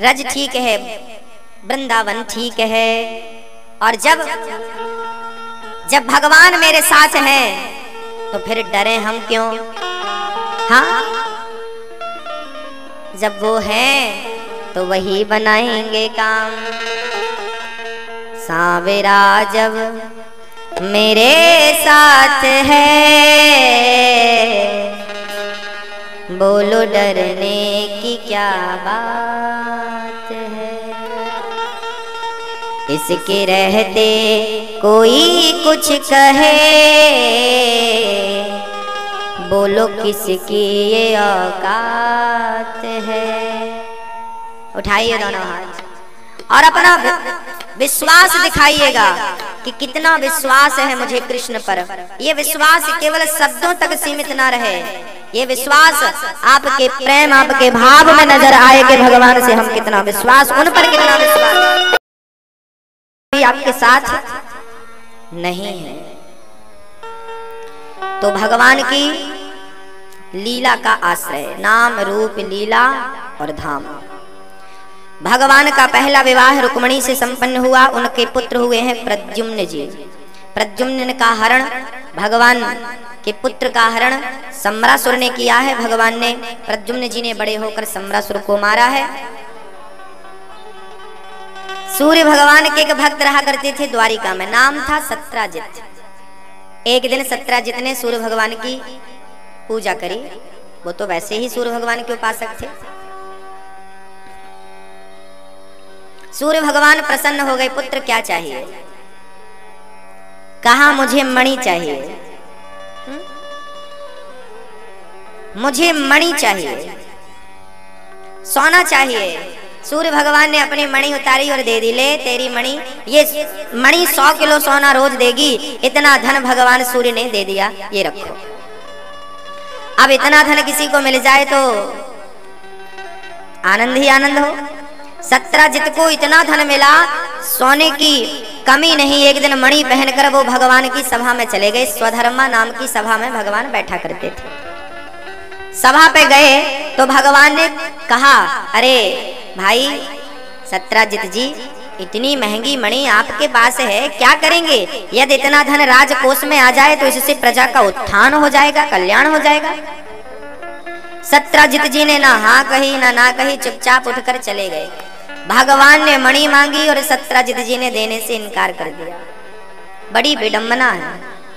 रज ठीक है, वृंदावन ठीक है। और जब भगवान मेरे साथ हैं तो फिर डरे हम क्यों? हाँ, जब वो हैं तो वही बनाएंगे काम। सावेरा जब मेरे साथ है, बोलो डरने की क्या बात है। इसके रहते कोई कुछ कहे, बोलो किसकी ये औकात है। उठाइए दोनों हाथ और अपना विश्वास दिखाइएगा कि कितना विश्वास है मुझे कृष्ण पर। ये विश्वास केवल शब्दों तक सीमित ना रहे, ये विश्वास आपके प्रेम, आपके भाव में नजर आए कि भगवान से हम कितना विश्वास, उन पर कितना विश्वास आपके साथ नहीं है। तो भगवान की लीला का आश्रय, नाम रूप लीला और धाम। भगवान का पहला विवाह रुक्मिणी से संपन्न हुआ। उनके पुत्र हुए हैं प्रद्युम्न जी। प्रद्युम्न का हरण, भगवान के पुत्र का हरण सम्रासुर ने किया है। भगवान ने, प्रद्युम्न जी ने बड़े होकर सम्रासुर को मारा है। सूर्य भगवान के एक भक्त रहा करते थे द्वारिका में, नाम था सत्राजित। एक दिन सत्राजित ने सूर्य भगवान की पूजा करी। वो तो वैसे ही सूर्य भगवान के उपासक थे। सूर्य भगवान प्रसन्न हो गए। पुत्र क्या चाहिए? कहा मुझे मणि चाहिए, मुझे मणि चाहिए, सोना चाहिए। सूर्य भगवान ने अपनी मणि उतारी और दे दी। ले तेरी मणि, ये मणि 100 किलो सोना रोज देगी। इतना धन भगवान सूर्य ने दे दिया, ये रखो। अब इतना धन किसी को मिल जाए तो आनंद ही आनंद हो। सत्राजित को इतना धन मिला, सोने की कमी नहीं। एक दिन मणि पहनकर वो भगवान की सभा में चले गए। स्वधर्मा नाम की सभा में भगवान बैठा करते थे। सभा पे गए तो भगवान ने कहा, अरे भाई सत्राजित जी, इतनी महंगी मणि आपके पास है, क्या करेंगे? यदि इतना धन राजकोष में आ जाए तो इससे प्रजा का उत्थान हो जाएगा, कल्याण हो जाएगा। सत्राजित जी ने ना हाँ कही ना कही, चुपचाप उठकर चले गए। भगवान ने मणि मांगी और सत्राजित जी ने देने से इनकार कर दिया। बड़ी विडंबना है।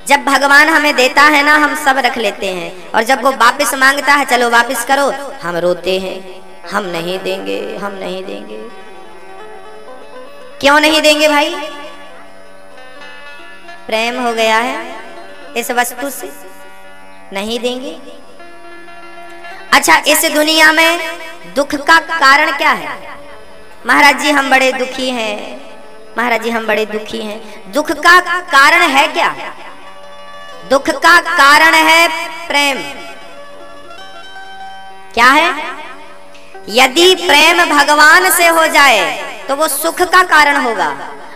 जब भगवान हमें देता है ना, हम सब रख लेते हैं, और जब वो वापस मांगता है, चलो वापस करो, हम रोते हैं, हम नहीं देंगे, हम नहीं देंगे। क्यों नहीं देंगे भाई? प्रेम हो गया है इस वस्तु से, नहीं देंगे। अच्छा, इस दुनिया में दुख का कारण क्या है? महाराज जी हम बड़े दुखी हैं, महाराज जी हम बड़े दुखी हैं। दुख का कारण है क्या? दुख का कारण है प्रेम। क्या है? यदि प्रेम भगवान से हो जाए तो वो सुख का कारण होगा,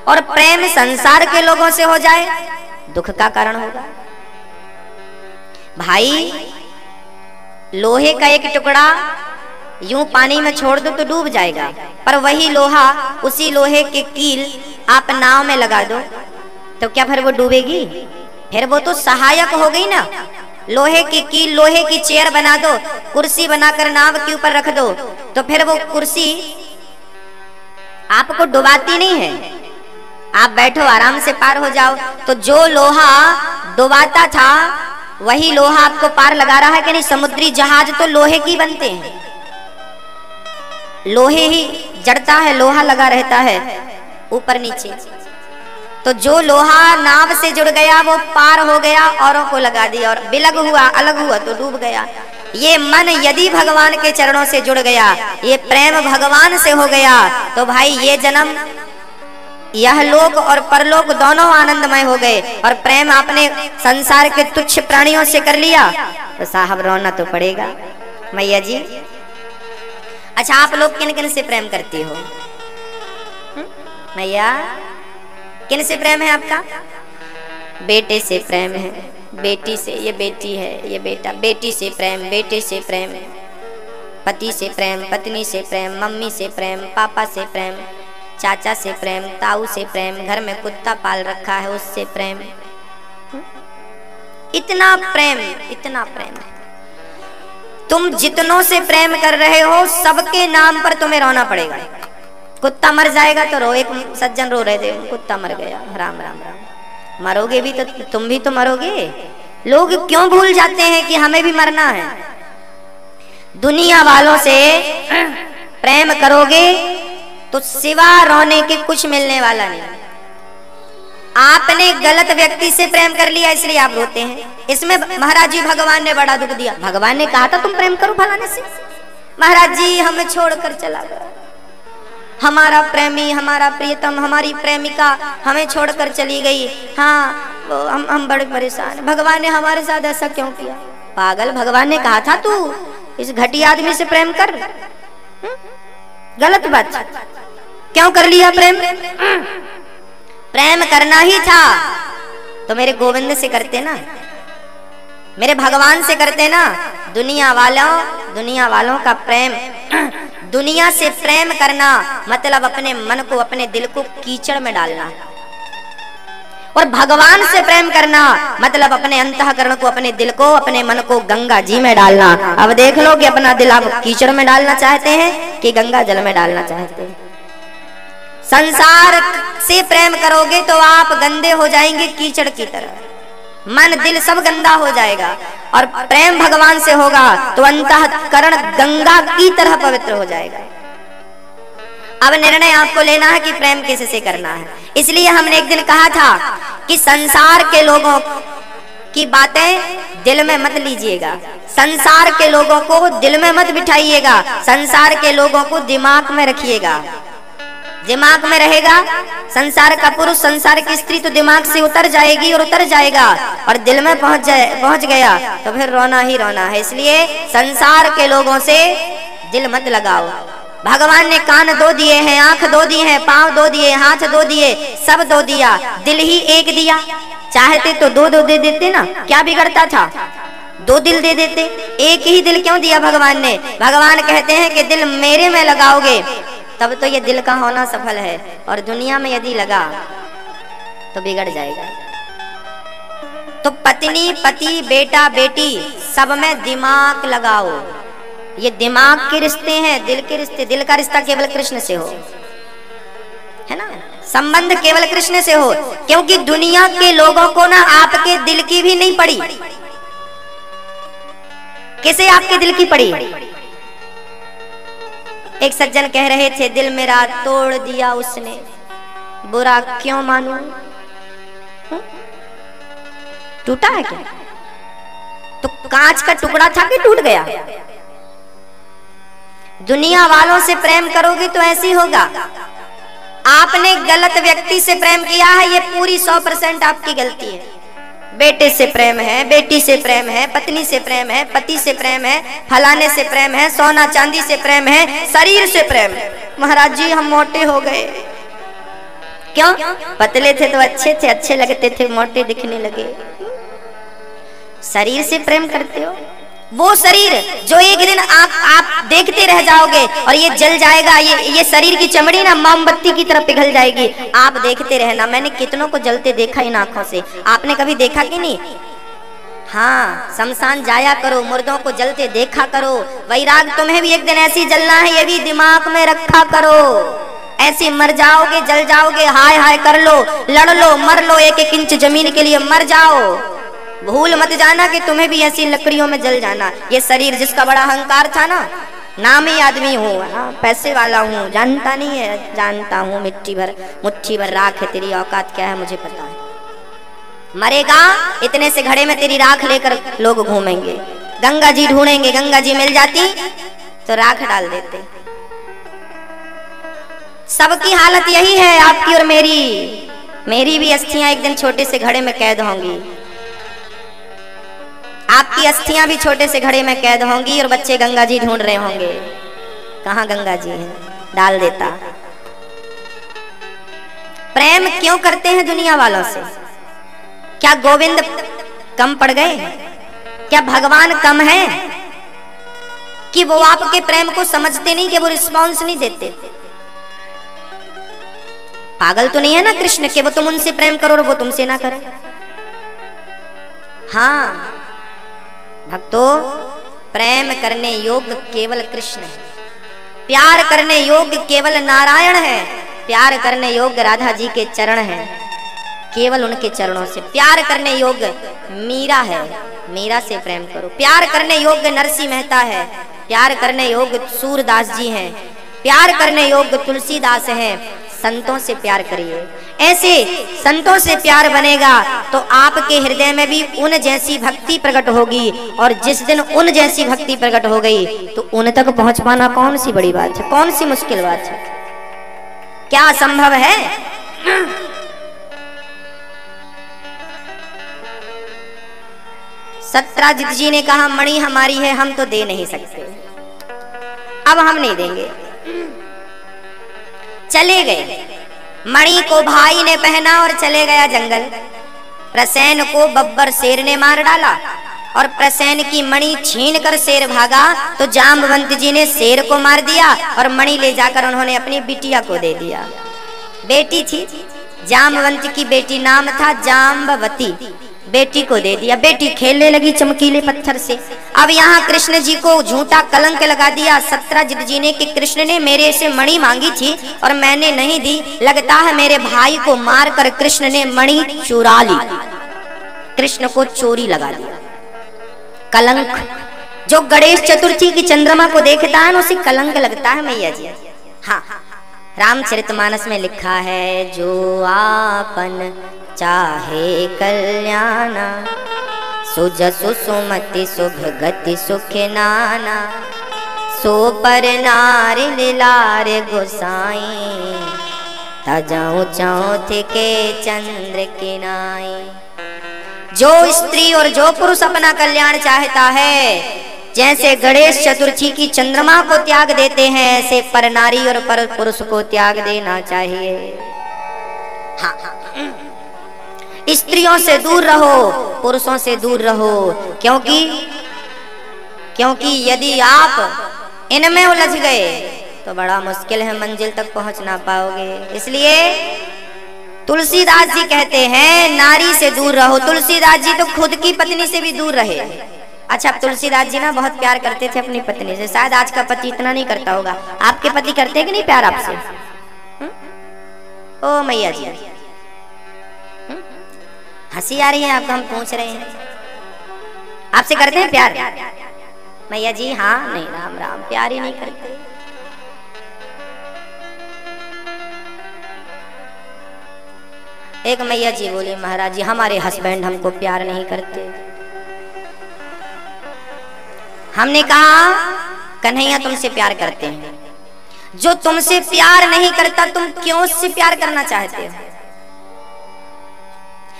और प्रेम संसार के लोगों से हो जाए दुख का कारण होगा। भाई, लोहे का एक टुकड़ा यूं पानी में छोड़ दो तो डूब जाएगा, पर वही लोहा, उसी लोहे के कील आप नाव में लगा दो तो क्या फिर वो डूबेगी? फिर वो तो सहायक हो गई ना। लोहे की कील, लोहे की चेयर बना दो, कुर्सी बनाकर नाव के ऊपर रख दो, तो फिर वो कुर्सी आपको डुबाती नहीं है। आप बैठो, आराम से पार हो जाओ। तो जो लोहा डुबाता था वही लोहा आपको पार लगा रहा है कि नहीं? समुद्री जहाज तो लोहे की बनते हैं, लोहे ही जड़ता है, लोहा लगा रहता है ऊपर नीचे। तो जो लोहा नाव से जुड़ गया वो पार हो गया, औरों को लगा दिया, और बिलग हुआ, अलग हुआ तो डूब गया। ये मन यदि भगवान के चरणों से जुड़ गया, ये प्रेम भगवान से हो गया, तो भाई ये जन्म, यह लोक और परलोक दोनों आनंदमय हो गए। और प्रेम आपने संसार के तुच्छ प्राणियों से कर लिया तो साहब रोना तो पड़ेगा। मैया जी, अच्छा आप लोग किन किन से प्रेम करती हो? मैया, किन से प्रेम है आपका? बेटे से प्रेम है, बेटी से, ये बेटी है, ये बेटा, बेटी से प्रेम, बेटे से प्रेम, पति से प्रेम, पत्नी से प्रेम, मम्मी से प्रेम, पापा से प्रेम, चाचा से प्रेम, ताऊ से प्रेम, घर में कुत्ता पाल रखा है उससे प्रेम। इतना प्रेम, इतना प्रेम है। तुम जितनों से प्रेम कर रहे हो सबके नाम पर तुम्हें रोना पड़ेगा। कुत्ता मर जाएगा तो रो, एक सज्जन रो रहे थे कुत्ता मर गया, राम राम राम। मरोगे भी तो तुम भी तो मरोगे। लोग क्यों भूल जाते हैं कि हमें भी मरना है। दुनिया वालों से प्रेम करोगे तो सिवा रोने के कुछ मिलने वाला नहीं। आपने गलत व्यक्ति से प्रेम कर लिया इसलिए आप रोते हैं। इसमें महाराज जी भगवान ने बड़ा दुख दिया। भगवान ने कहा था तुम प्रेम करो फलाने से, महाराज जी हमें छोड़कर चला गया, हमारा प्रेमी, हमारा प्रियतम, हमारी प्रेमिका हमें छोड़कर चली गई। हाँ हम बड़े परेशान। भगवान ने हमारे साथ ऐसा क्यों किया? पागल, भगवान ने कहा था तू इस घटिया आदमी से प्रेम कर। गलत बात, क्यों कर लिया प्रेम? प्रेम करना ही था तो मेरे गोविंद से करते ना, मेरे भगवान से करते ना। दुनिया वालों का प्रेम, दुनिया से प्रेम करना मतलब अपने मन को, अपने दिल को कीचड़ में डालना, और भगवान से प्रेम करना मतलब अपने अंतःकरण को, अपने दिल को, अपने मन को गंगा जी में डालना। अब देख लो कि अपना दिल आप कीचड़ में डालना चाहते हैं कि गंगा जल में डालना चाहते हैं। संसार से प्रेम करोगे तो आप गंदे हो जाएंगे कीचड़ की तरह, मन दिल सब गंदा हो जाएगा। और प्रेम भगवान से होगा तो अंतःकरण गंगा की तरह पवित्र हो जाएगा। अब निर्णय आपको लेना है कि प्रेम किससे करना है। इसलिए हमने एक दिन कहा था कि संसार के लोगों की बातें दिल में मत लीजिएगा, संसार के लोगों को दिल में मत बिठाइएगा, संसार के लोगों को दिमाग में रखिएगा। दिमाग में रहेगा संसार का पुरुष, संसार की स्त्री तो दिमाग से उतर जाएगी और उतर जाएगा, और दिल में पहुंच गया तो फिर रोना ही रोना है। इसलिए संसार के लोगों से दिल मत लगाओ। भगवान ने कान दो दिए हैं, आंख दो दी है, पांव दो दिए, हाथ दो दिए, सब दो दिया, दिल ही एक दिया। चाहते तो दो दो दे देते ना, क्या बिगड़ता था? दो दिल दे देते, एक ही दिल क्यों दिया भगवान ने? भगवान कहते हैं कि दिल मेरे में लगाओगे तब तो ये दिल का होना सफल है, और दुनिया में यदि लगा तो बिगड़ जाएगा। तो पत्नी, पति, बेटा, बेटी सब में दिमाग लगाओ। ये दिमाग के रिश्ते हैं, दिल के रिश्ते। दिल का रिश्ता केवल कृष्ण से हो, है ना, संबंध केवल कृष्ण से हो, क्योंकि दुनिया के लोगों को ना आपके दिल की भी नहीं पड़ी। किसे आपके दिल की पड़ी? एक सज्जन कह रहे थे दिल मेरा तोड़ दिया उसने, बुरा क्यों मानूं? टूटा है क्या? तो कांच का टुकड़ा था कि टूट गया? दुनिया वालों से प्रेम करोगे तो ऐसी होगा। आपने गलत व्यक्ति से प्रेम किया है, ये पूरी 100% आपकी गलती है। बेटे से प्रेम है, बेटी से प्रेम है, पत्नी से प्रेम है, पति से प्रेम है, फलाने से प्रेम है, सोना चांदी से प्रेम है, शरीर से प्रेम है। महाराज जी हम मोटे हो गए, क्यों? पतले थे तो अच्छे थे, अच्छे लगते थे, मोटे दिखने लगे। शरीर से प्रेम करते हो, वो शरीर जो एक दिन आप देखते रह जाओगे और ये जल जाएगा, ये शरीर की चमड़ी ना मोमबत्ती की तरह पिघल जाएगी। आप देखते रहना। मैंने कितनों को जलते देखा इन आंखों से, आपने कभी देखा कि नहीं? हाँ, शमशान जाया करो, मुर्दों को जलते देखा करो। वैराग तुम्हें भी एक दिन ऐसी जलना है, ये भी दिमाग में रखा करो। ऐसी मर जाओगे, जल जाओगे, हाय हाय कर लो, लड़ लो, मर लो, एक एक इंच जमीन के लिए मर जाओ। भूल मत जाना कि तुम्हें भी ऐसी लकड़ियों में जल जाना। ये शरीर जिसका बड़ा अहंकार था ना, नामी आदमी हूँ, हाँ, पैसे वाला हूँ, जानता नहीं है, जानता हूँ, मुट्ठी भर राख है, तेरी औकात क्या है मुझे पता है। मरेगा इतने से घड़े में तेरी राख लेकर लोग घूमेंगे, गंगा जी ढूंढेंगे, गंगा जी मिल जाती तो राख डाल देते। सबकी हालत यही है, आपकी और मेरी भी अस्थियां एक दिन छोटे से घड़े में कैद होंगी। आपकी अस्थियां भी छोटे से घड़े में कैद होंगी और बच्चे गंगा जी ढूंढ रहे होंगे, कहां गंगा जी है, डाल देता। प्रेम क्यों करते हैं दुनिया वालों से? क्या गोविंद कम पड़ गए? क्या भगवान कम है? कि वो आपके प्रेम को समझते नहीं, कि वो रिस्पॉन्स नहीं देते। पागल तो नहीं है ना कृष्ण के वो तुम उनसे प्रेम करो और वो तुमसे ना करे। हाँ भक्तों, प्रेम करने योग्य केवल कृष्ण है, प्यार करने योग्य केवल नारायण है, प्यार करने योग्य राधा जी के चरण हैं, केवल उनके चरणों से। प्यार करने योग्य मीरा है, मीरा से प्रेम करो। प्यार करने योग्य नरसिंह मेहता है, प्यार करने योग्य सूरदास जी हैं, प्यार करने योग्य तुलसीदास हैं। संतों से प्यार करिए, ऐसे संतों से प्यार बनेगा तो आपके हृदय में भी उन जैसी भक्ति प्रकट होगी। और जिस दिन उन जैसी भक्ति प्रकट हो गई तो उन तक पहुंच पाना कौन सी बड़ी बात है, कौन सी मुश्किल बात है, क्या संभव है। सत्राजित जी ने कहा मणि हमारी है, हम तो दे नहीं सकते, अब हम नहीं देंगे। चले गए, मणि को भाई ने पहना और चले गया जंगल। प्रसेन को बब्बर शेर ने मार डाला और प्रसेन की मणि छीन कर शेर भागा तो जाम्बवंत जी ने शेर को मार दिया और मणि ले जाकर उन्होंने अपनी बिटिया को दे दिया। बेटी थी जाम्बवंत की बेटी, नाम था जाम्बवती, बेटी को दे दिया। बेटी खेलने लगी चमकीले पत्थर से। अब यहाँ कृष्ण जी को झूठा कलंक लगा दिया सत्राजित जी ने कि कृष्ण ने मेरे से मणि मांगी थी और मैंने नहीं दी, लगता है मेरे भाई को मारकर कृष्ण ने मणि चुरा ली। कृष्ण को चोरी लगा दिया। कलंक जो गणेश चतुर्थी की चंद्रमा को देखता है उसे कलंक लगता है मैया जी। हाँ, रामचरितमानस में लिखा है, जो आपन चाहे कल्याणा, सुजसु सुमति शुभ गति सुख नाना, सो पर नारी लार गोसाई, तजाऊ चौथ के चंद्र के नाई। जो स्त्री और जो पुरुष अपना कल्याण चाहता है, जैसे गणेश चतुर्थी की चंद्रमा को त्याग देते हैं, ऐसे पर नारी और पर पुरुष को त्याग देना चाहिए। हाँ, स्त्रियों से दूर रहो, पुरुषों से दूर रहो, क्योंकि यदि आप इनमें उलझ गए तो बड़ा मुश्किल है, मंजिल तक पहुंच ना पाओगे। इसलिए तुलसीदास जी कहते हैं नारी से दूर रहो। तुलसीदास जी तो खुद की पत्नी से भी दूर रहे। अच्छा, तुलसीदास जी ना बहुत प्यार करते थे अपनी पत्नी से, शायद आज का पति इतना नहीं करता होगा। आपके पति करते कि नहीं प्यार आपसे? ओ मैया जी, हंसी आ रही है आपको, हम पूछ रहे हैं आपसे करते हैं प्यार? मैया जी हाँ, नहीं, राम राम, प्यार ही नहीं करते। एक मैया जी बोली, महाराज जी हमारे हस्बैंड हमको प्यार नहीं करते। हमने कहा कन्हैया तुमसे प्यार करते हैं, जो तुमसे प्यार नहीं करता तुम क्यों उससे प्यार करना चाहते हो?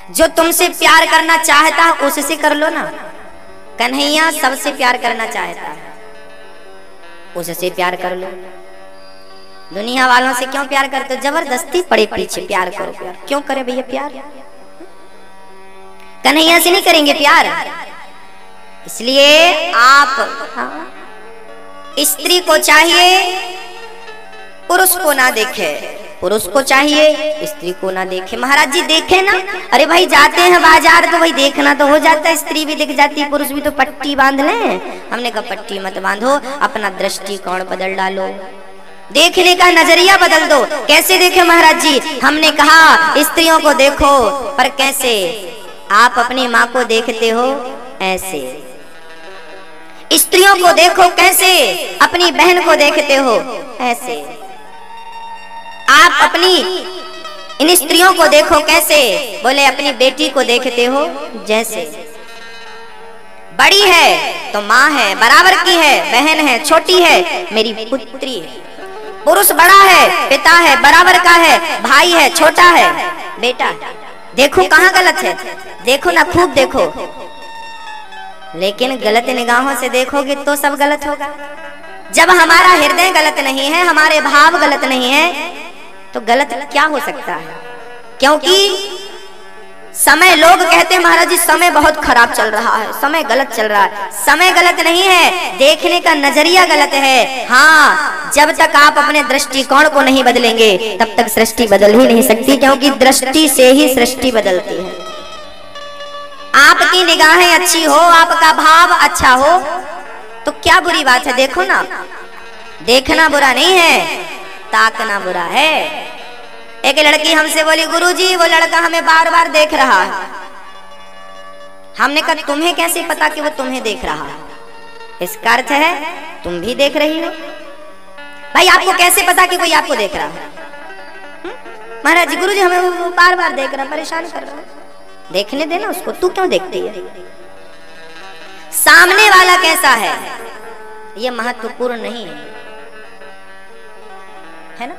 जो तुमसे प्यार करना चाहता उससे कर लो ना। कन्हैया सबसे प्यार करना चाहता है, उससे प्यार कर लो। दुनिया वालों से क्यों प्यार करते हो? जबरदस्ती पड़े पीछे प्यार करो। प्यार क्यों करे भैया? प्यार कन्हैया से नहीं करेंगे प्यार। इसलिए आप स्त्री को चाहिए पुरुष को ना देखे, पुरुष को चाहिए स्त्री को ना देखे। महाराज जी देखे ना, अरे भाई जाते हैं बाजार तो भाई देखना तो हो जाता है, स्त्री भी दिख जाती है, पुरुष भी तो पट्टी बांध लें। हमने कहा पट्टी मत बांधो, अपना दृष्टिकोण बदल डालो, देखने का नजरिया बदल दो। कैसे देखे महाराज जी? हमने कहा स्त्रियों को देखो, पर कैसे? आप अपनी माँ को देखते हो ऐसे। स्त्रियों को देखो कैसे? अपनी बहन को देखते हो ऐसे। आप अपनी इन स्त्रियों को देखो कैसे? बोले अपनी बेटी को देखते हो जैसे। बड़ी है तो माँ है, बराबर की है, बहन है, छोटी है, मेरी पुत्री है। पुरुष बड़ा है, पिता है, बराबर का है, भाई है, छोटा है, बेटा। देखो कहाँ गलत है, देखो ना, खूब देखो। लेकिन गलत निगाहों से देखोगे तो सब गलत होगा। जब हमारा हृदय गलत नहीं है, हमारे भाव गलत नहीं है, तो गलत क्या हो सकता है? क्योंकि समय, लोग कहते हैं महाराज जी समय बहुत खराब चल रहा है, समय गलत चल रहा है। समय गलत नहीं है, देखने का नजरिया गलत है। हाँ, जब तक आप अपने दृष्टिकोण को नहीं बदलेंगे तब तक सृष्टि बदल ही नहीं सकती, क्योंकि दृष्टि से ही सृष्टि बदलती है। आपकी निगाहें अच्छी हो, आपका भाव अच्छा हो तो क्या बुरी बात है। देखो ना, देखना बुरा नहीं है, ताकना बुरा है। एक लड़की हमसे बोली, गुरुजी वो लड़का हमें बार बार देख रहा है। हमने कहा तुम्हें कैसे पता कि वो तुम्हें देख रहा है? इसका अर्थ है तुम भी देख रही हो। भाई आपको कैसे पता कि कोई आपको देख रहा है? महाराज जी गुरुजी हमें वो बार बार देख रहा, परेशान कर रहा है। देखने देना उसको, तू क्यों देखती है? सामने वाला कैसा है ये महत्वपूर्ण नहीं है ना।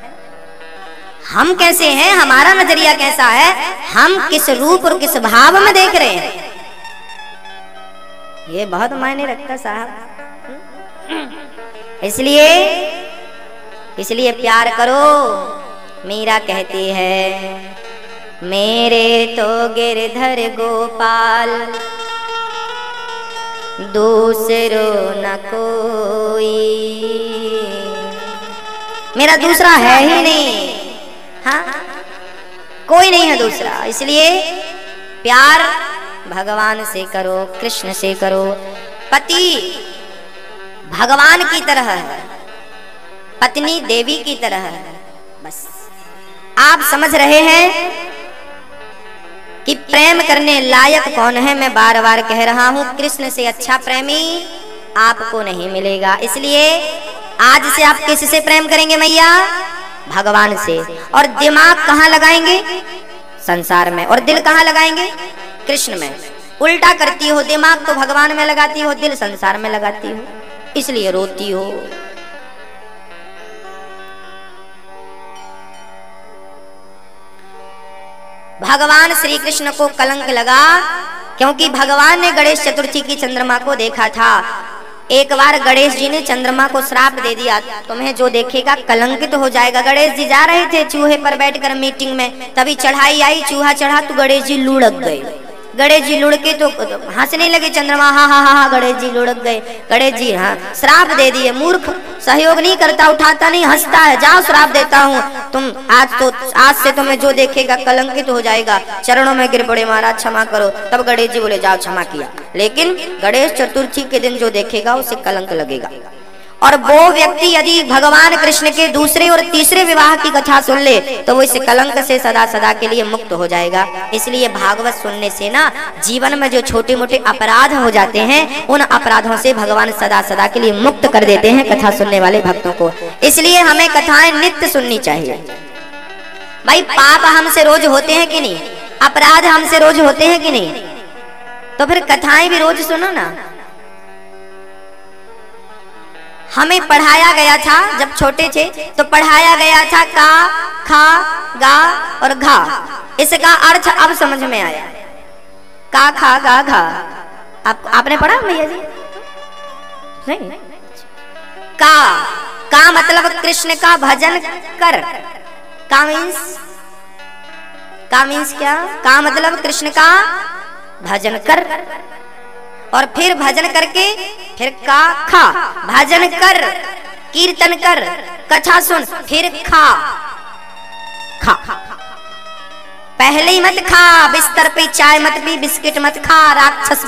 हम कैसे हैं, हमारा नजरिया कैसा है, हम किस रूप और किस भाव में देख रहे हैं, ये बहुत मायने रखता साहब। इसलिए प्यार करो। मीरा कहती है, मेरे तो गिरधर गोपाल दूसरो न कोई, मेरा दूसरा है ही नहीं। हाँ, कोई नहीं है दूसरा। इसलिए प्यार भगवान से करो, कृष्ण से करो। पति भगवान की तरह है, पत्नी देवी की तरह है। बस आप समझ रहे हैं कि प्रेम करने लायक कौन है। मैं बार बार कह रहा हूं, कृष्ण से अच्छा प्रेमी आपको नहीं मिलेगा। इसलिए आज से आप किससे प्रेम करेंगे मैया? भगवान से। और दिमाग कहाँ लगाएंगे? संसार में। और दिल कहाँ लगाएंगे? कृष्ण में। उल्टा करती हो, दिमाग तो भगवान में लगाती हो, दिल संसार में लगाती हो, इसलिए रोती हो। भगवान श्री कृष्ण को कलंक लगा क्योंकि भगवान ने गणेश चतुर्थी की चंद्रमा को देखा था। एक बार गणेश जी ने चंद्रमा को श्राप दे दिया, तुम्हें जो देखेगा कलंकित हो जाएगा। गणेश जी जा रहे थे चूहे पर बैठकर मीटिंग में, तभी चढ़ाई आई, चूहा चढ़ा तो गणेश जी लुढ़क गए। गणेश जी लुढ़के तो हंसने लगे चंद्रमा, हा हा हा हा, गणेश जी लुढ़क गए। गणेश जी हाँ श्राप दे दिए। मूर्ख सहयोग नहीं करता, उठाता नहीं, हंसता है, जाओ श्राप देता हूँ, तुम आज से तुम्हें जो देखेगा कलंकित हो जाएगा। चरणों में गिर पड़े, महाराज क्षमा करो। तब गणेश जी बोले जाओ क्षमा किया, लेकिन गणेश चतुर्थी के दिन जो देखेगा उसे कलंक लगेगा। और वो व्यक्ति यदि भगवान कृष्ण के दूसरे और तीसरे विवाह की कथा सुन ले तो वो इस कलंक से सदा सदा के लिए मुक्त हो जाएगा। इसलिए भागवत सुनने से ना जीवन में जो छोटे मोटे अपराध हो जाते हैं उन अपराधों से भगवान सदा सदा के लिए मुक्त कर देते हैं कथा सुनने वाले भक्तों को। इसलिए हमें कथाएं नित्य सुननी चाहिए। भाई पाप हमसे रोज होते हैं कि नहीं? अपराध हमसे रोज होते हैं कि नहीं? तो फिर कथाएं भी रोज सुनो ना। हमें पढ़ाया गया था जब छोटे थे, तो पढ़ाया गया था का, खा, गा और घा। इसका अर्थ अब समझ में आया। का, खा, गा, घा। आपने पढ़ा भैया जी? नहीं। का मतलब कृष्ण का भजन कर। का मीन्स क्या? का मतलब कृष्ण का भजन कर, और फिर भजन करके फिर का, खा, भजन कर, कीर्तन कर, कथा सुन, फिर खा। पहले ही मत खा, बिस्तर पे चाय मत पी, बिस्किट मत खा, राक्षस।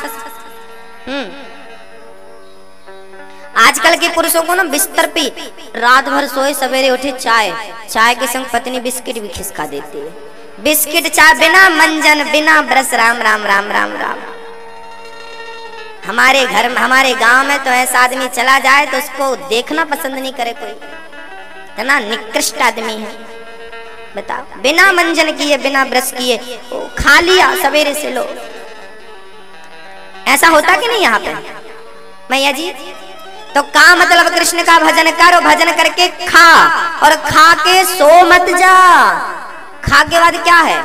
आजकल के पुरुषों को ना बिस्तर पे रात भर सोए सवेरे उठे चाय के संग पत्नी बिस्किट भी खिसका देती है। बिस्किट चाय बिना मंजन बिना ब्रश, राम राम राम राम राम। हमारे घर में हमारे गांव में तो ऐसा आदमी चला जाए तो उसको देखना पसंद नहीं करे कोई, इतना निकृष्ट आदमी है। बताओ, बिना मंजन किए बिना ब्रश किए खा लिया सवेरे से लो। ऐसा होता कि नहीं यहाँ पे मैया जी? तो का मतलब कृष्ण का भजन कर, और भजन करके खा, और खा के सो मत जा। खा के बाद क्या है?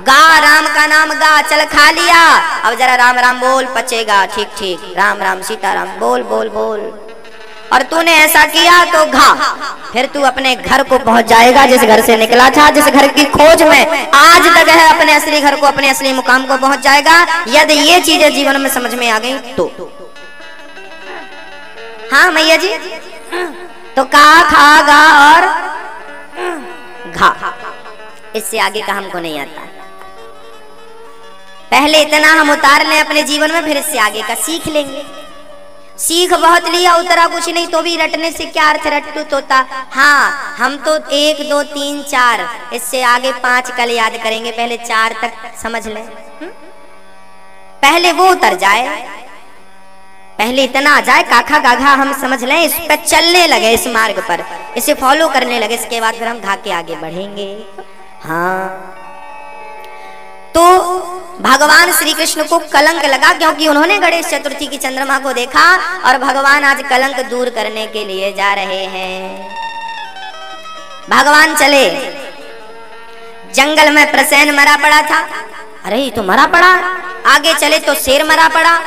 गा, राम का नाम गा। चल खा लिया, अब जरा राम राम बोल, पचेगा। ठीक ठीक, राम राम सीताराम बोल बोल बोल। और तूने ऐसा किया तो घा, फिर तू अपने घर को पहुंच जाएगा जिस घर से निकला था, जिस घर की खोज में आज तक है, अपने असली घर को, अपने असली मुकाम को पहुंच जाएगा यदि ये चीजें जीवन में समझ में आ गई तो। हाँ मैया जी, तो का, खा, गा और घा, इससे आगे का हमको नहीं आता। पहले इतना हम उतार लें अपने जीवन में, फिर इससे आगे का सीख लेंगे। सीख बहुत लिया, उतरा कुछ नहीं, तो भी रटने से क्या अर्थ, रट्टू तोता। हाँ, हम तो 1 2 3 4, इससे आगे 5 कल याद करेंगे, पहले 4 तक समझ लें। पहले वो उतर जाए, पहले इतना आ जाए, काखा गाघा हम समझ लें, इस पर चलने लगे, इस मार्ग पर इसे फॉलो करने लगे, इसके बाद फिर हम घा के आगे बढ़ेंगे। हाँ, तो भगवान श्री कृष्ण को कलंक लगा, क्योंकि उन्होंने गणेश चतुर्थी की चंद्रमा को देखा, और भगवान आज कलंक दूर करने के लिए जा रहे हैं। भगवान चले, जंगल में प्रसेन मरा पड़ा था, अरे ये तो मरा पड़ा। आगे चले तो शेर मरा पड़ा,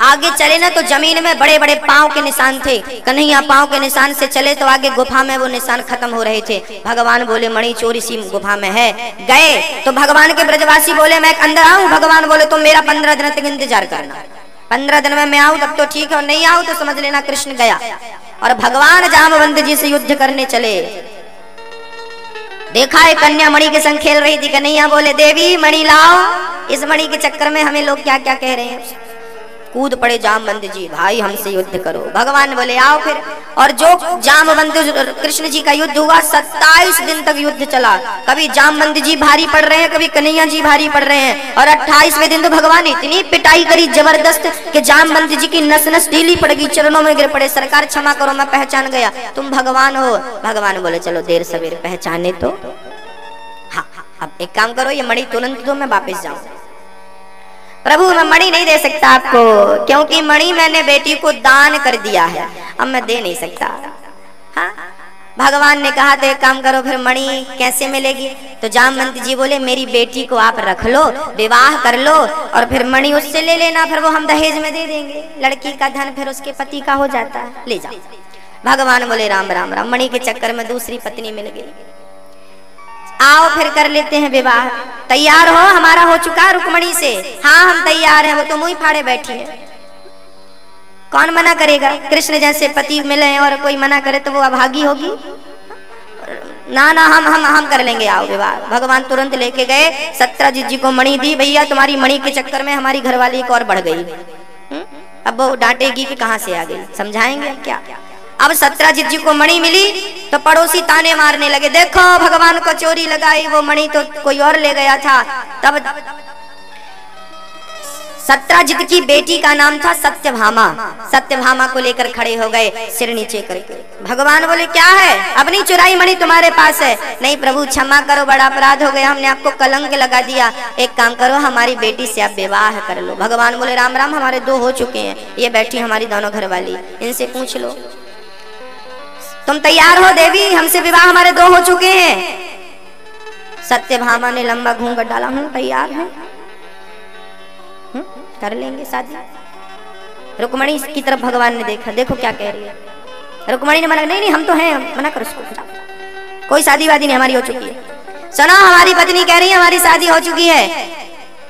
आगे चले ना तो जमीन में बड़े बड़े पांव के निशान थे। कन्हैया पांव के निशान से चले तो आगे गुफा में वो निशान खत्म हो रहे थे। भगवान बोले मणि चोर इसी गुफा में है। गए तो भगवान के ब्रजवासी बोले मैं अंदर आऊं, भगवान बोले तुम मेरा 15 दिन तक इंतजार करना, 15 दिन में मैं आऊं तब तो ठीक है, और नहीं आऊं तो समझ लेना कृष्ण गया। और भगवान जामवंत जी से युद्ध करने चले। देखा है कन्या मणि के संग खेल रही थी, कन्हैया बोले देवी मणि लाओ, इस मणि के चक्कर में हमें लोग क्या क्या कह रहे हैं। कूद पड़े जामवंत जी, भाई हमसे युद्ध करो। भगवान बोले आओ फिर, और जो जामवंत कृष्ण जी का युद्ध हुआ 27 दिन तक युद्ध चला। कभी जामवंत जी भारी पड़ रहे हैं, कभी कन्हैया जी भारी पड़ रहे हैं, और 28वें दिन तो भगवान इतनी पिटाई करी जबरदस्त कि जामवंत जी की नस नस ढीली पड़ गई, चरणों में गिर पड़े, सरकार क्षमा करो मैं पहचान गया तुम भगवान हो। भगवान बोले चलो देर सवेर पहचाने तो। हाँ, अब एक काम करो, ये मणि तुरंत दो, मैं वापिस जाऊं। प्रभु मैं मणि नहीं दे सकता आपको, क्योंकि मणि मैंने बेटी को दान कर दिया है, अब मैं दे नहीं सकता। हाँ, भगवान ने कहा तो एक काम करो, फिर मणि कैसे मिलेगी। तो जामवंत जी बोले मेरी बेटी को आप रख लो, विवाह कर लो, और फिर मणि उससे ले लेना, फिर वो हम दहेज में दे देंगे। लड़की का धन फिर उसके पति का हो जाता है, ले जाओ। भगवान बोले राम राम राम, मणि के चक्कर में दूसरी पत्नी मिल गई। आओ फिर कर लेते हैं विवाह, तैयार हो, हमारा हो चुका रुक्मणी से। हाँ हम तैयार हैं, वो तो मुंह फाड़े बैठी है, कौन मना करेगा। कृष्ण जैसे पति मिले और कोई मना करे तो वो अभागी होगी। ना ना हम कर लेंगे, आओ विवाह। भगवान तुरंत लेके गए, सत्यजीत जी को मणि दी, भैया तुम्हारी मणि के चक्कर में हमारी घरवाली एक और बढ़ गई। अब वो डांटेगी कि कहाँ से आ गई, समझाएंगे अब क्या। अब सत्यजीत जी को मणि मिली तो पड़ोसी ताने मारने लगे, देखो भगवान को चोरी लगाई, वो मणि तो कोई और ले गया था। तब सत्यजीत की बेटी का नाम था सत्यभामा, सत्यभामा को लेकर खड़े हो गए सिर नीचे करके। भगवान बोले क्या है, अपनी चुराई मणि तुम्हारे पास है। नहीं प्रभु क्षमा करो, बड़ा अपराध हो गया, हमने आपको कलंक लगा दिया, एक काम करो हमारी बेटी से आप विवाह कर लो। भगवान बोले राम राम, हमारे 2 हो चुके हैं, ये बैठी हमारी दोनों घरवाली, इनसे पूछ लो। तुम तैयार हो देवी, हमसे विवाह हमारे 2 हो चुके हैं। सत्यभामा ने लंबा घूंघट डाला, हूँ तैयार है, कर लेंगे शादी। रुक्मणी की तरफ भगवान ने देखा, देखो क्या कह रही है। रुक्मणी ने मना, नहीं नहीं हम तो हैं, मना करो उसको, कोई शादी वादी नहीं, हमारी हो चुकी है। सुनो हमारी पत्नी कह रही है हमारी शादी हो चुकी है।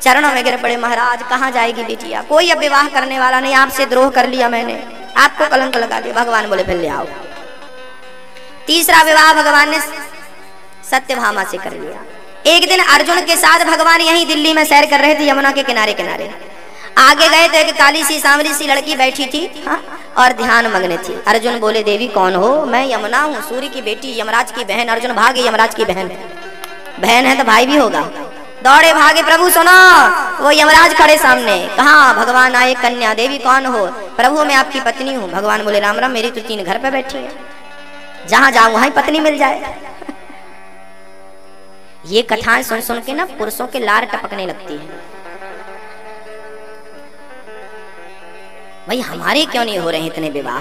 चरणों में गिर पड़े, महाराज कहाँ जाएगी बेटिया, कोई अब विवाह करने वाला नहीं, आपसे द्रोह कर लिया मैंने, आपको कलंक लगा दिया। भगवान बोले फिर ले आओ। तीसरा विवाह भगवान ने सत्यभामा से कर लिया। एक दिन अर्जुन के साथ भगवान यहीं दिल्ली में सैर कर रहे थे, यमुना के किनारे किनारे। आगे गए तो एक काली सी सांवली सी लड़की बैठी थी, हाँ, और ध्यान मग्न थी। अर्जुन बोले देवी कौन हो। मैं यमुना हूँ, सूर्य की बेटी, यमराज की बहन। अर्जुन भागे, यमराज की बहन है तो भाई भी होगा। दौड़े भागे, प्रभु सुनो, वो यमराज खड़े सामने। कहाँ भगवान आए, कन्या देवी कौन हो। प्रभु मैं आपकी पत्नी हूँ। भगवान बोले राम राम, मेरी तो 3 घर पे बैठी है, जहां जाऊं वहां पत्नी मिल जाए। ये कथाएं सुन सुन के ना पुरुषों के लार टपकने लगती है। भाई हमारे क्यों नहीं हो रहे इतने विवाह।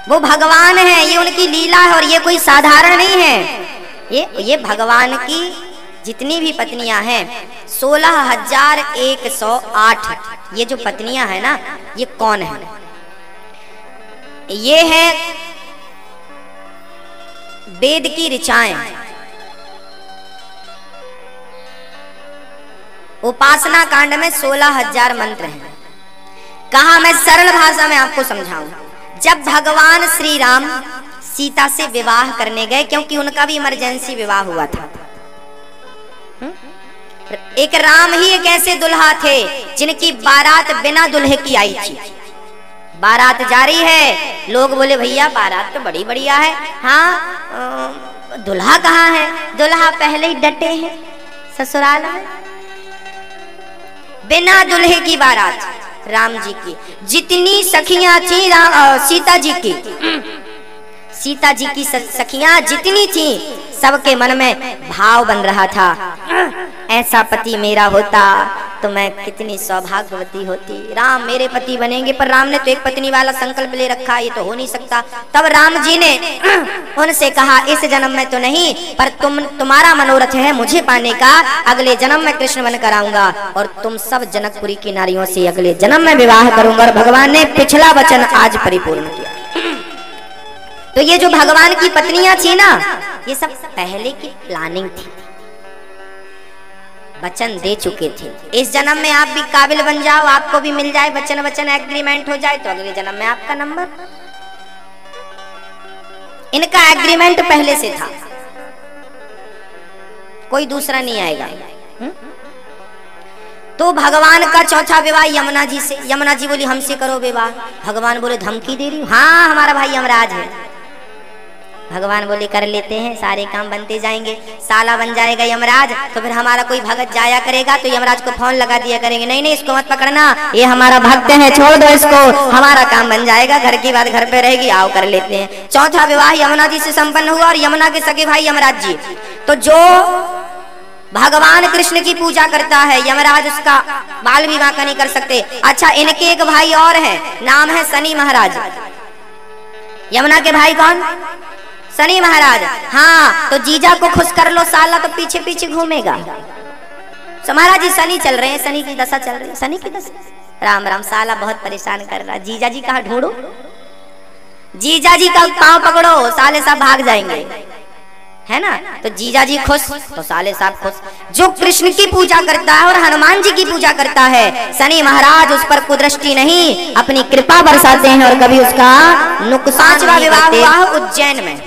वो भगवान है, ये उनकी लीला है, और ये कोई साधारण नहीं है। ये भगवान की जितनी भी पत्नियां हैं 16,108। ये जो पत्नियां हैं ना, ये कौन है? ये है वेद की ऋचाएं। उपासना कांड में 16,000 मंत्र हैं। कहा मैं सरल भाषा में आपको समझाऊं। जब भगवान श्री राम सीता से विवाह करने गए, क्योंकि उनका भी इमरजेंसी विवाह हुआ था। एक राम ही एक ऐसे दुल्हा थे जिनकी बारात बिना दुल्हे की आई थी। बारात जारी है, लोग बोले भैया बारात तो बड़ी बढ़िया है, हाँ दुल्हा कहाँ है? दुल्हा पहले ही डटे हैं ससुराल में। बिना दुल्हे की बारात राम जी की। जितनी सखियां थी सीता जी की सखियां जितनी थी, सबके मन में भाव बन रहा था, ऐसा पति मेरा होता तो मैं कितनी सौभाग्यवती होती। राम मेरे पति बनेंगे, पर राम ने तो एक पत्नी वाला संकल्प ले रखा, ये तो हो नहीं सकता। तब राम जी ने उनसे कहा इस जन्म में तो नहीं, पर तुम्हारा मनोरथ है मुझे पाने का, अगले जन्म में कृष्ण बनकर आऊंगा और तुम सब जनकपुरी की नारियों से अगले जन्म में विवाह करूंगा। और भगवान ने पिछला वचन आज परिपूर्ण किया। तो ये जो भगवान की पत्नियां थी ना, ये सब पहले की प्लानिंग थी, वचन दे चुके थे। इस जन्म में आप भी काबिल बन जाओ, आपको भी मिल जाए वचन एग्रीमेंट हो जाए, तो अगले जन्म में आपका नंबर। इनका एग्रीमेंट पहले से था, कोई दूसरा नहीं आएगा। तो भगवान का चौथा विवाह यमुना जी से। यमुना जी बोली हमसे करो विवाह। भगवान बोले धमकी दे रही हूं? हाँ हमारा भाई यमराज है। भगवान बोले कर लेते हैं, सारे काम बनते जाएंगे। साला बन जाएगा यमराज तो फिर हमारा कोई भगत जाया करेगा तो यमराज को फोन लगा दिया करेंगे, नहीं नहीं इसको मत पकड़ना, ये हमारा भक्त है, छोड़ दो इसको, हमारा काम बन जाएगा, घर की बात घर पे रहेगी, आओ कर लेते हैं। चौथा विवाह यमुना जी से संपन्न हुआ और यमुना के सगे भाई यमराज जी। तो जो भगवान कृष्ण की पूजा करता है, यमराज उसका बाल विवाह का नहीं कर सकते। अच्छा इनके एक भाई और है, नाम है शनि महाराज। यमुना के भाई कौन? शनि महाराज। हाँ तो जीजा को खुश कर लो, साला तो पीछे पीछे घूमेगा। तो महाराज जी शनि चल रहे हैं, शनि की दशा चल रही है, शनि की दशा। राम राम, साला बहुत परेशान कर रहा है, जीजा जी कहाँ ढूंढो, जीजा जी का पांव पकड़ो, साले साहब भाग जाएंगे, है ना। तो जीजा जी खुश तो साले साहब खुश। जो कृष्ण की पूजा करता है और हनुमान जी की पूजा करता है, शनि महाराज उस पर कुदृष्टि नहीं, अपनी कृपा बरसाते हैं और कभी उसका नुकसान। पांचवा विवाह हुआ उज्जैन में।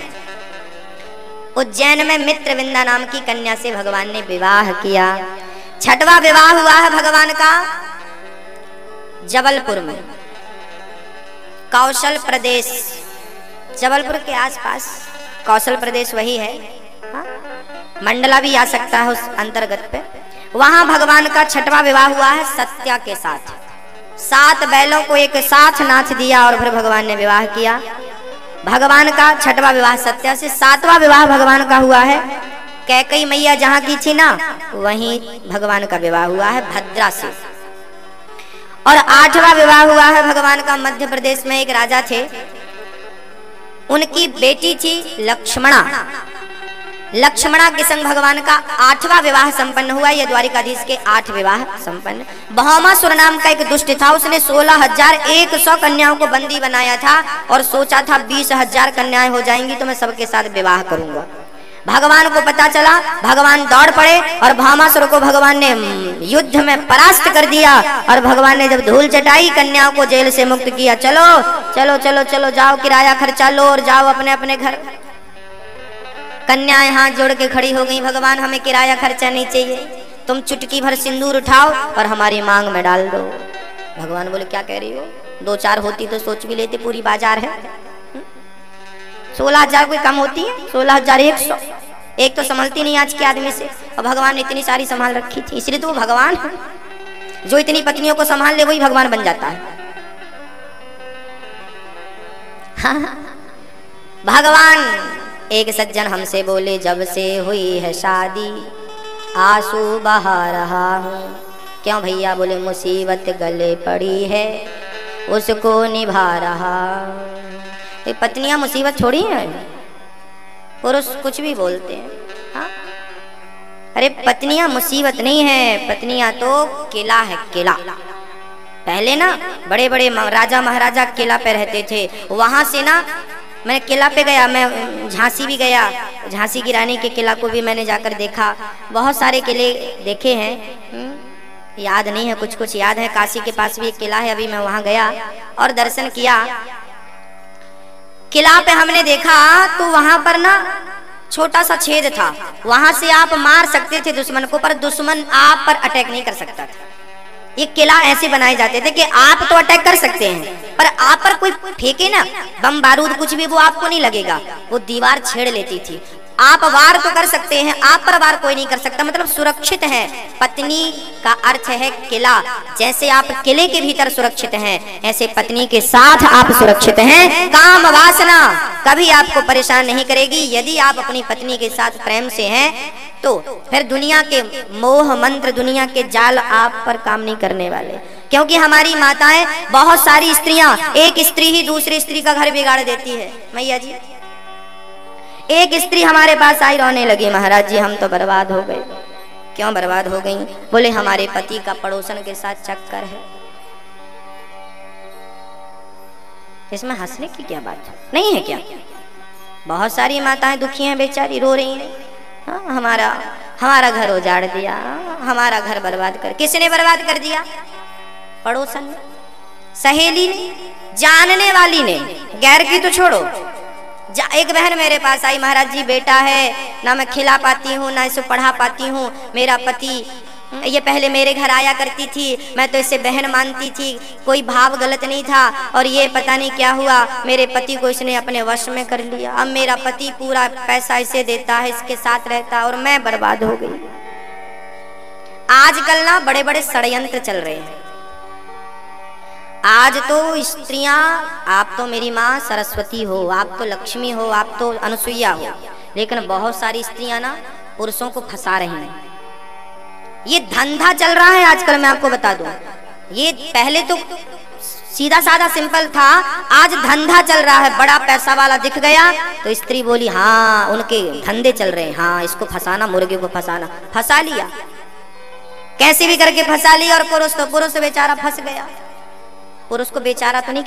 उज्जैन में मित्रविंदा नाम की कन्या से भगवान ने विवाह किया। छठवा विवाह हुआ है भगवान का जबलपुर में, कौशल प्रदेश, जबलपुर के आसपास कौशल प्रदेश वही है, हाँ? मंडला भी आ सकता है उस अंतर्गत पे। वहां भगवान का छठवा विवाह हुआ है सत्या के साथ। 7 बैलों को एक साथ नाच दिया और फिर भगवान ने विवाह किया। भगवान का छठवा विवाह सत्या से। 7वां विवाह भगवान का हुआ है कैकई मैया जहां की थी ना, वहीं भगवान का विवाह हुआ है भद्रा से। और 8वां विवाह हुआ है भगवान का मध्य प्रदेश में, एक राजा थे, उनकी बेटी थी लक्ष्मणा। लक्ष्मणा के संग भगवान का 8वां विवाह संपन्न हुआ। यह द्वारिकाधीश के 8 विवाह संपन्न। भौमासुर नाम का एक दुष्ट था, उसने 16,100 कन्याओं को बंदी बनाया था और सोचा था 20,000 कन्याएं हो जाएंगी तो मैं सबके साथ विवाह करूंगा। भगवान को पता चला, भगवान दौड़ पड़े और भौमासुर को भगवान ने युद्ध में परास्त कर दिया। और भगवान ने जब धूल चटाई, कन्याओं को जेल से मुक्त किया। चलो चलो चलो चलो जाओ, किराया खर्चा लो और जाओ अपने अपने घर। कन्याएं हाथ जोड़ के खड़ी हो गई, भगवान हमें किराया खर्चा नहीं चाहिए, तुम चुटकी भर सिंदूर उठाओ और हमारी मांग में डाल दो। भगवान बोले क्या कह रही हो, 2-4 होती तो सोच भी लेते, पूरी बाजार है। 16,000 कोई कम होती है? 16,100 एक तो संभलती नहीं आज के आदमी से, और भगवान ने इतनी सारी संभाल रखी थी। इसलिए तो वो भगवान है, जो इतनी पत्नियों को संभाल ले वही भगवान बन जाता है। हाँ। भगवान एक सज्जन हमसे बोले, जब से हुई है शादी आंसू बहा रहा हूँ। क्यों भैया? बोले मुसीबत गले पड़ी है उसको निभा रहा। ये पत्नियां मुसीबत छोड़ी हैं, पुरुष कुछ भी बोलते हैं, हाँ? अरे पत्नियां मुसीबत नहीं है, पत्नियां तो किला है, किला। पहले ना बड़े बड़े राजा महाराजा किला पे रहते थे। वहां से ना मैं किला पे गया, मैं झांसी भी गया, झांसी की रानी के किला को भी मैंने जाकर देखा। बहुत सारे किले देखे हैं, याद नहीं है, कुछ कुछ याद है। काशी के पास भी एक किला है, अभी मैं वहां गया और दर्शन किया। किला पे हमने देखा तो वहां पर ना छोटा सा छेद था, वहां से आप मार सकते थे दुश्मन को, पर दुश्मन आप पर अटैक नहीं कर सकता था। ये किला ऐसे बनाए जाते थे कि आप तो अटैक कर सकते हैं, पर आप पर कोई फेंके ना बम बारूद कुछ भी, वो आपको नहीं लगेगा, वो दीवार छेड़ लेती थी। आप वार तो कर सकते हैं, आप पर वार कोई नहीं कर सकता, मतलब सुरक्षित है। पत्नी का अर्थ है किला। जैसे आप किले के भीतर सुरक्षित हैं, ऐसे पत्नी के साथ आप सुरक्षित हैं। काम वासना कभी आपको परेशान नहीं करेगी। यदि आप अपनी पत्नी के साथ प्रेम से हैं तो फिर दुनिया के मोह मंत्र, दुनिया के जाल आप पर काम नहीं करने वाले। क्योंकि हमारी माताएं, बहुत सारी स्त्रियां, एक स्त्री ही दूसरी स्त्री का घर बिगाड़ देती है। मैया जी, एक स्त्री हमारे पास आई, रोने लगी, महाराज जी हम तो बर्बाद हो गए। क्यों बर्बाद हो गई? बोले हमारे पति का पड़ोसन के साथ चक्कर है। इसमें हंसने की क्या बात नहीं है क्या? बहुत सारी माताएं दुखी हैं, बेचारी रो रही हैं। हाँ, हमारा घर उजाड़ दिया, हमारा घर बर्बाद कर। किसने बर्बाद कर दिया? पड़ोसन ने, सहेली ने, जानने वाली ने। गैर की तो छोड़ो। एक बहन मेरे पास आई, महाराज जी बेटा है ना, मैं खिला पाती हूँ ना इसे पढ़ा पाती हूँ। मेरा पति ये पहले मेरे घर आया करती थी, मैं तो इसे बहन मानती थी, कोई भाव गलत नहीं था, और ये पता नहीं क्या हुआ, मेरे पति को इसने अपने वश में कर लिया। अब मेरा पति पूरा पैसा इसे देता है, इसके साथ रहता, और मैं बर्बाद हो गई। आजकल ना बड़े बड़े षड्यंत्र चल रहे हैं। आज तो स्त्रियां, आप तो मेरी माँ सरस्वती हो, आप तो लक्ष्मी हो, आप तो अनुसुईया हो, लेकिन बहुत सारी स्त्रियां ना पुरुषों को फंसा रही हैं। ये धंधा चल रहा है आजकल, मैं आपको बता दूं। ये पहले तो सीधा साधा सिंपल था, आज धंधा चल रहा है। बड़ा पैसा वाला दिख गया तो स्त्री बोली हाँ उनके धंधे चल रहे हैं, हाँ इसको फंसाना, मुर्गे को फंसाना। फंसा लिया, कैसे भी करके फंसा लिया। और पुरुष बेचारा फंस गया। पुरुष को बेचारा तो नहीं